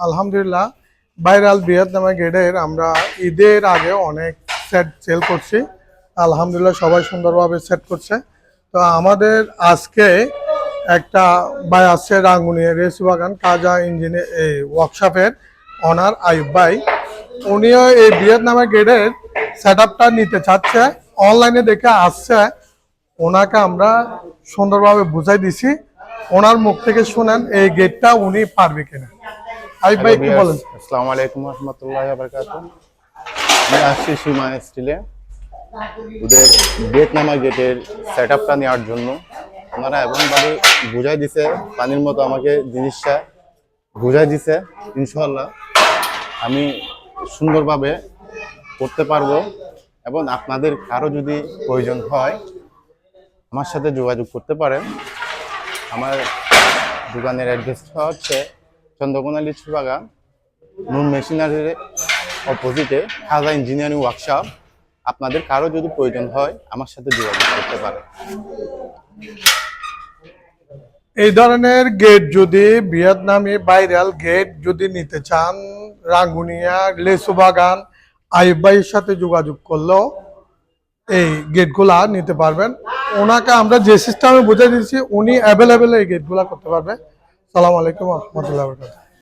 আলহামদুলিল্লাহ ভাইরাল ভিয়েতনামে গেটের আমরা ঈদের আগে অনেক সেট সেল করছি। আলহামদুলিল্লাহ সবাই সুন্দরভাবে সেট করছে। তো আমাদের আজকে একটা ভাই আসছে রাঙ্গুনিয়া রেস বাগান কাজা ইঞ্জিনিয়ার এই ওয়ার্কশপের অনার আয়ুব ভাই। উনিও এই ভিয়েতনামে গেটের সেট আপটা নিতে চাচ্ছে, অনলাইনে দেখে আসছে। ওনাকে আমরা সুন্দরভাবে বুঝাই দিছি, ওনার মুখ থেকে শুনেন এই গেটটা উনি পারবে কিনা। আইব ভাই কি বলেন? আসসালামু আলাইকুম ওয়া রাহমাতুল্লাহি ওয়া বারাকাতুহু। আমি আসছি সীমা স্টিলে ওদের ভিয়েতনামা গেটের সেটআপটা নেওয়ার জন্য। ওনারা এমনভাবে বুঝাই দিছে, পানির মতো আমাকে জিনিসটা বুঝাই দিছে। ইনশাআল্লাহ আমি সুন্দরভাবে করতে পারবো এবং আপনাদের কারো যদি প্রয়োজন হয় আমার সাথে যোগাযোগ করতে পারেন। আমার দোকানের অ্যাড্রেসটা হচ্ছে চন্দ্রকোনা লিচু বাগান, নুন মেশিনারির অপোজিটে কাজা ইঞ্জিনিয়ারিং ওয়ার্কশপ। আপনাদের কারো যদি প্রয়োজন হয় আমার সাথে যোগাযোগ করতে পারেন। এই ধরনের গেট যদি ভিয়েতনামি ভাইরাল গেট যদি নিতে চান, রাঙ্গুনিয়া লেসু বাগান আইব ভাইয়ের সাথে যোগাযোগ করলেও এই গেটগুলা নিতে পারবেন। ওনাকে আমরা যে সিস্টেমে বুঝে দিচ্ছি উনি অ্যাভেলেবেল এই গেটগুলা করতে পারবে। সালাম আলাইকুম রহমতুল্লাহ।